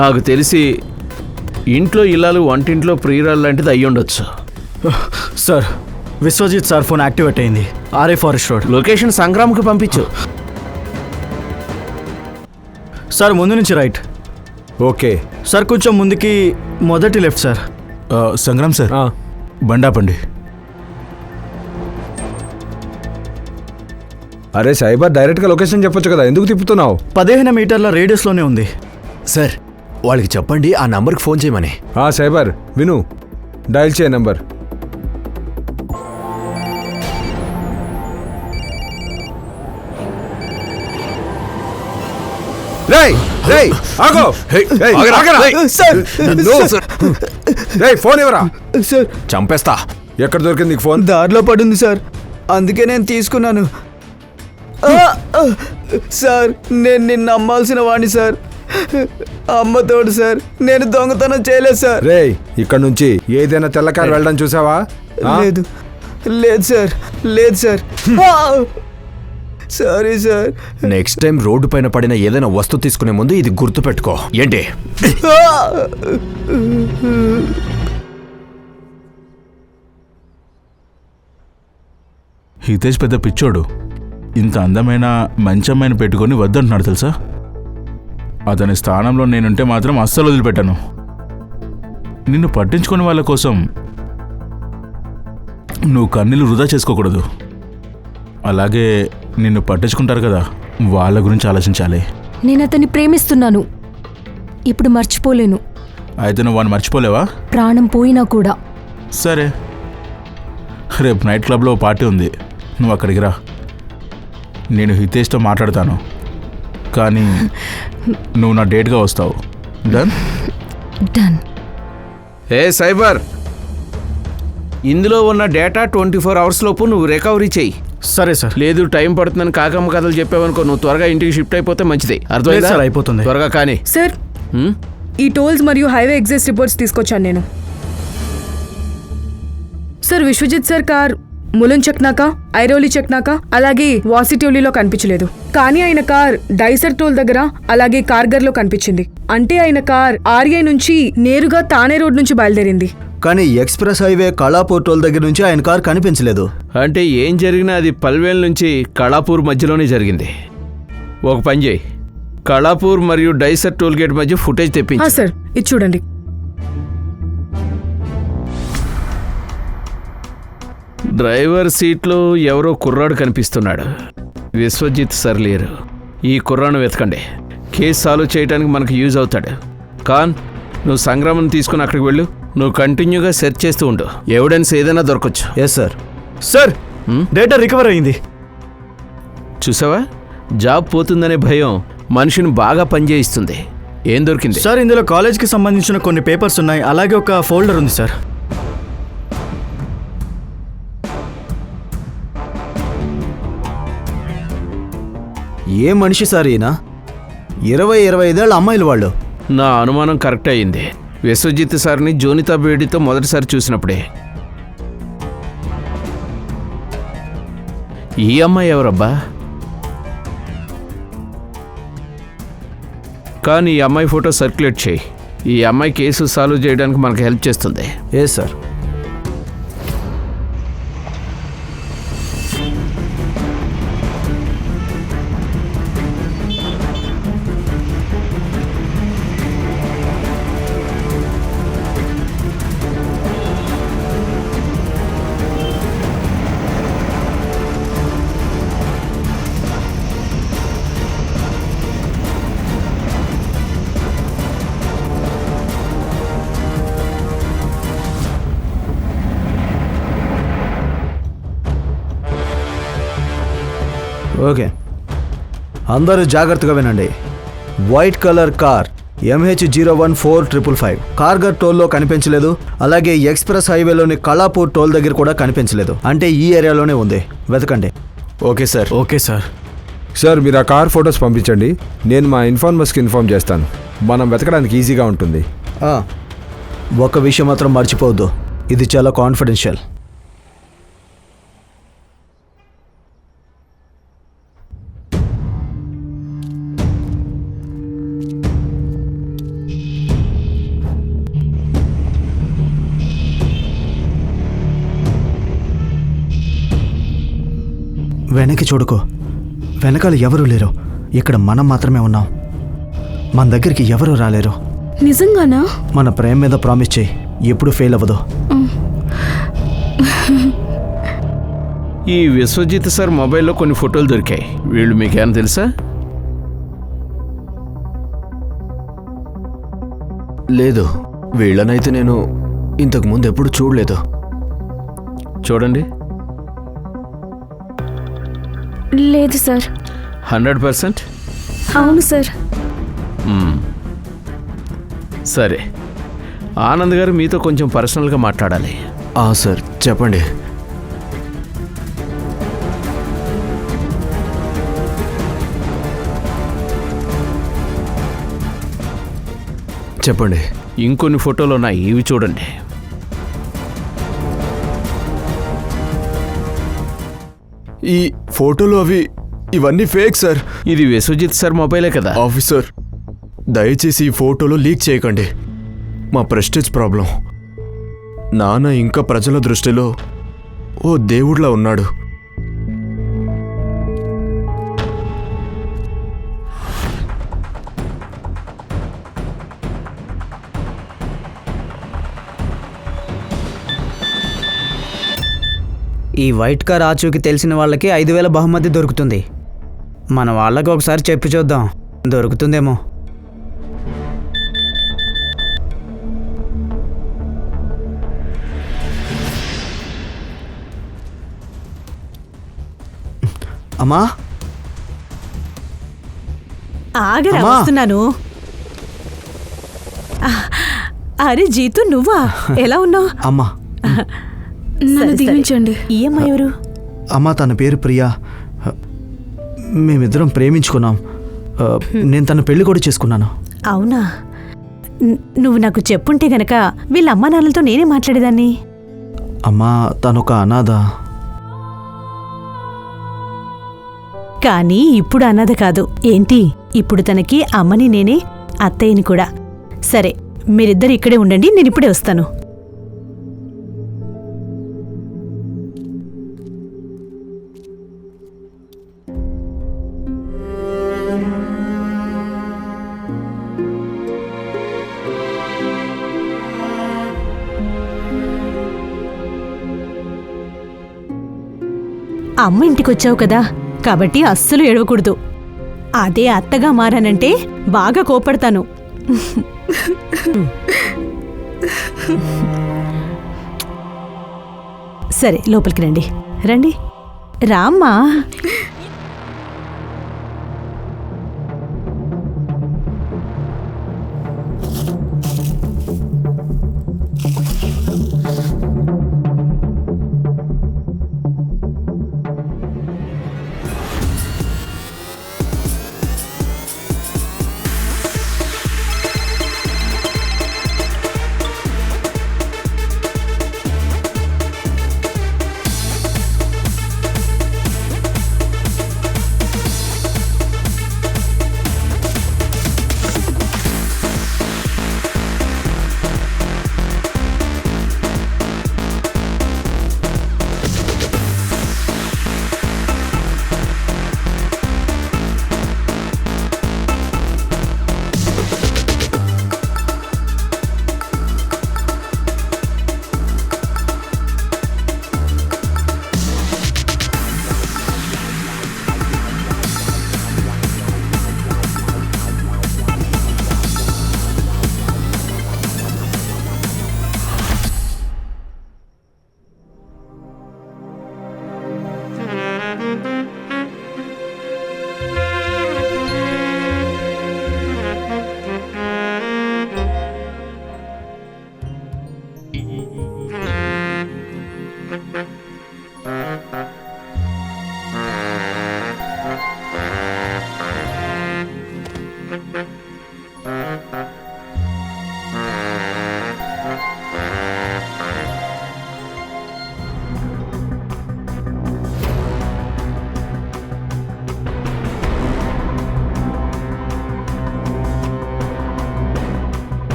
నాకు తెలిసి ఇంట్లో ఇల్లాలు, వంటింట్లో ప్రియురాలు లాంటిది అయ్యి ఉండొచ్చు. Sir, Vishwajit sir phone activate అయింది. RA forest road. లొకేషన్ సంగ్రామ్కి పంపించు. సార్, ముందు నుంచి రైట్. ఓకే సార్, కొంచెం ముందుకి మొదటి లెఫ్ట్ సార్. సంగ్రామ్ సార్, బండాపండి. అరే సైబర్, డైరెక్ట్గా లొకేషన్ చెప్పొచ్చు కదా, ఎందుకు తిప్పుతున్నావు? 15 మీటర్ల రేడియస్లోనే ఉంది. సార్, వాళ్ళకి చెప్పండి ఆ నంబర్కి ఫోన్ చేయమని. సైబర్ విను, డయల్ చేయ నంబర్. ఫోన్ ఎవరా? సార్, చంపేస్తా. ఎక్కడ దొరికింది నీకు ఫోన్? దారిలో పడింది సార్, అందుకే నేను తీసుకున్నాను. సార్, నేను నిన్ను నమ్మాల్సిన వాడిని సార్. అమ్మతోడు సార్, నేను దొంగతనం చేయలేదు సార్. రేయ్, ఇక్కడ నుంచి ఏదైనా తెల్లకారు వెళ్ళడం చూసావా? లేదు లేదు సార్, లేదు sir. Sorry sir. Next time road పైన పడిన ఏదైనా వస్తువు తీసుకునే ముందు ఇది గుర్తు పెట్టుకో. ఏంటి? హితేష్ పెద్ద పిచ్చోడు. ఇంత అందమైన మంచి అమ్మాయిని పెట్టుకొని వద్దంటున్నాడు తెలుసా? అతని స్థానంలో నేనుంటే మాత్రం అస్సలు వదిలిపెట్టాను. నిన్ను పట్టించుకునే వాళ్ళ కోసం నువ్వు కన్నీళ్ళు వృధా చేసుకోకూడదు. అలాగే నిన్ను పట్టించుకుంటారు కదా, వాళ్ళ గురించి ఆలోచించాలి. నేను అతన్ని ప్రేమిస్తున్నాను, ఇప్పుడు మర్చిపోలేను. అయితే నువ్వు వాడిని మర్చిపోలేవా? ప్రాణం పోయినా కూడా. సరే, రేపు నైట్ క్లబ్లో పార్టీ ఉంది, నువ్వు అక్కడికి రా. నేను హితేష్తో మాట్లాడతాను, కానీ నువ్వు నా డేట్గా వస్తావు. డన్? డన్. ఏ సైబర్, ఇందులో ఉన్న డేటా 24 అవర్స్ లోపు నువ్వు రికవరీ చెయ్యి. సరే సార్. లేదు టైం పడుతుందని కాకమ్మ కథలు చెప్పావనుకో, నువ్వు త్వరగా ఇంటికి షిఫ్ట్ అయిపోతే మంచిది. లేదు సార్, అయిపోతుంది. త్వరగా కానీ. సార్, ఈ టోల్స్ మరియు హైవే ఎగ్జిట్ రిపోర్ట్స్ తీసుకొచ్చాను నేను. Sir, Vishwajit sir car Mulund చెక్నాక, ఐరోలి చెక్నాక, అలాగే వాసిటోలీలో కనిపించలేదు. కానీ ఆయన కార్ డైసర్ టోల్ దగ్గర అలాగే కార్గర్లో కనిపించింది. అంటే ఆయన కార్ ఆర్ఐ నుంచి నేరుగా తానే రోడ్ నుంచి బయలుదేరింది. కానీ ఎక్స్ప్రెస్ హైవే కళాపూర్ టోల్ దగ్గర నుంచి ఆయన కార్ కనిపించలేదు. అంటే ఏం జరిగినా అది పల్వేల్ నుంచి కళాపూర్ మధ్యలోనే జరిగింది. ఒక పని చేయి, కళాపూర్ మరియు డైసర్ టోల్ గేట్ మధ్య ఫుటేజ్ తెప్పించు. సార్, ఇది చూడండి. డ్రైవర్ సీట్లో ఎవరో కుర్రాడు కనిపిస్తున్నాడు. విశ్వజిత్ సార్ లేరు. ఈ కుర్రాను వెతకండి, కేసు సాల్వ్ చేయడానికి మనకు యూజ్ అవుతాడు. ఖాన్, నువ్వు సంగ్రామం తీసుకుని అక్కడికి వెళ్ళు. నువ్వు కంటిన్యూగా సెర్చ్ చేస్తూ ఉండు, ఎవిడెన్స్ ఏదైనా దొరకచ్చు. Yes sir. Sir, data recover అయింది. చూసావా, జాబ్ పోతుందనే భయం మనిషిని బాగా పనిచేయిస్తుంది. ఏం దొరికింది సార్? ఇందులో కాలేజ్కి సంబంధించిన కొన్ని పేపర్స్ ఉన్నాయి, అలాగే ఒక ఫోల్డర్ ఉంది సార్. ఏ మనిషి సార్ ఈయన? 20-25 ఏళ్ళ అమ్మాయిలు వాళ్ళు. నా అనుమానం కరెక్ట్ అయింది. విశ్వజిత్ సార్ని జోనితా బేడితో మొదటిసారి చూసినప్పుడే. ఈ అమ్మాయి ఎవరబ్బా? కానీ ఈ అమ్మాయి ఫోటో సర్క్యులేట్ చేయి. ఈ అమ్మాయి కేసు సాల్వ్ చేయడానికి మనకు హెల్ప్ చేస్తుంది. ఏ సార్? ఓకే, అందరూ జాగ్రత్తగా వినండి. వైట్ కలర్ కార్ MH014555 కార్గర్ టోల్లో కనిపించలేదు. అలాగే ఎక్స్ప్రెస్ హైవేలోని కళాపూర్ టోల్ దగ్గర కూడా కనిపించలేదు. అంటే ఈ ఏరియాలోనే ఉంది, వెతకండి. Okay sir. Okay sir. Sir మీరు ఆ కార్ ఫొటోస్ పంపించండి, నేను మా ఇన్ఫార్మర్స్కి ఇన్ఫార్మ్ చేస్తాను. మనం వెతకడానికి ఈజీగా ఉంటుంది. ఒక విషయం మాత్రం మర్చిపోవద్దు, ఇది చాలా కాన్ఫిడెన్షియల్. వెనక్కి చూడుకో, వెనకాల ఎవరూ లేరు. ఇక్కడ మనం మాత్రమే ఉన్నాం. మన దగ్గరికి ఎవరూ రాలేరు. నిజంగానా? మన ప్రేమ మీద ప్రామిస్ చేయి, ఎప్పుడు ఫెయిల్ అవ్వదు. ఈ విశ్వజిత్ సార్ మొబైల్లో కొన్ని ఫోటోలు దొరికాయి. వీళ్ళు మీకేమైనా తెలుసా? లేదు, వీళ్ళనైతే నేను ఇంతకు ముందు ఎప్పుడు చూడలేదు. చూడండి. లేదు సార్. 100%? అవును సార్. సరే, ఆనంద్ గారు మీతో కొంచెం పర్సనల్గా మాట్లాడాలి. సార్ చెప్పండి. చెప్పండి. ఇంకొన్ని ఫోటోలు ఉన్నాయి, ఇవి చూడండి. ఈ ఫోటోలు ఇవన్నీ ఫేక్ సార్. ఇది విశ్వజిత్ సార్ మొబైలే కదా. ఆఫీసర్, దయచేసి ఈ ఫోటోలు లీక్ చేయకండి. మా ప్రెస్టేజ్ ప్రాబ్లం. నాన్న ఇంకా ప్రజల దృష్టిలో ఓ దేవుడిలా ఉన్నాడు. ఈ వైట్ కార్ ఆచూకి తెలిసిన వాళ్ళకి 5,000 బహుమతి దొరుకుతుంది. మన వాళ్ళకి ఒకసారి చెప్పి చూద్దాం, దొరుకుతుందేమో. అమ్మా, ఆగరా, వస్తున్నాను. అరే జీతు, నువ్వా? ఎలా ఉన్నావు? అమ్మా నన్ను దీవించండి. ఈ అమ్మాయి ఎవరు? అమ్మా, తన పేరు ప్రియా. మేమిద్దరం ప్రేమించుకున్నాం. నేను తన పెళ్లి కూడా చేసుకున్నాను. అవునా? నువ్వు నాకు చెప్పుంటే గనక వీళ్ళ అమ్మా నాన్నలతో నేనే మాట్లాడేదాన్ని. అమ్మా, తనొక అనాథ. కానీ ఇప్పుడు అనాథ కాదు. ఏంటి, ఇప్పుడు తనకి అమ్మని నేనే, అత్తయ్యని కూడా. సరే, మీరిద్దరు ఇక్కడే ఉండండి, నేను ఇప్పుడే వస్తాను. అమ్మ ఇంటికొచ్చావు కదా, కాబట్టి అస్సలు ఏడవకూడదు. అదే అత్తగా మారానంటే బాగా కోపడతాను. సరే, లోపలికి రండి. రండి, రామ్మా.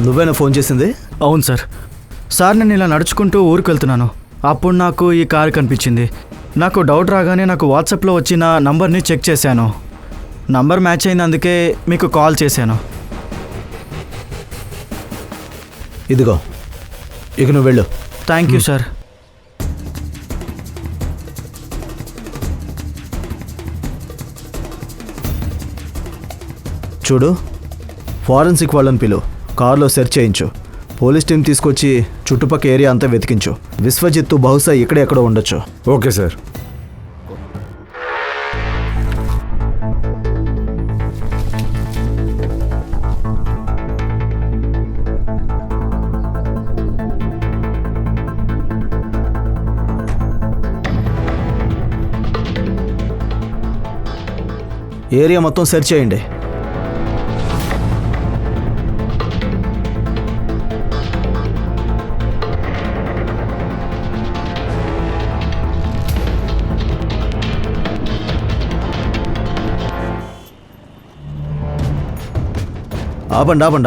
నువ్వేనా ఫోన్ చేసింది? అవును సార్. సార్ నేను ఇలా నడుచుకుంటూ ఊరికి వెళ్తున్నాను. అప్పుడు నాకు ఈ కారు కనిపించింది. నాకు డౌట్ రాగానే నాకు వాట్సాప్లో వచ్చిన నంబర్ని చెక్ చేశాను. నంబర్ మ్యాచ్ అయింది, అందుకే మీకు కాల్ చేశాను. ఇదిగో, ఇక నువ్వు వెళ్ళు. Thank you sir. చూడు, ఫారెన్సిక్ వాళ్ళని పిలు, కార్లో సెర్చ్ చేయించు. పోలీస్ టీం తీసుకొచ్చి చుట్టుపక్కల ఏరియా అంతా వెతికించు. విశ్వజిత్తు బహుశా ఇక్కడే ఎక్కడో ఉండొచ్చు. Okay sir. ఏరియా మొత్తం సెర్చ్ చేయండి.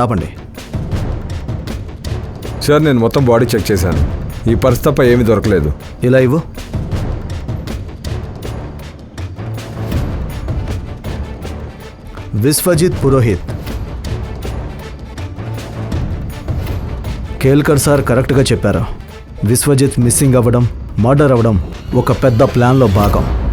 ఆపండి. సార్ నేను మొత్తం బాడీ చెక్ చేశాను. ఈ పర్స్ తప్ప ఏమీ దొరకలేదు. ఇలా ఇవ్వు. విశ్వజిత్ పురోహిత్. కేల్కర్ సార్ కరెక్ట్గా చెప్పారు. విశ్వజిత్ మిస్సింగ్ అవ్వడం, మర్డర్ అవ్వడం ఒక పెద్ద ప్లాన్లో భాగం.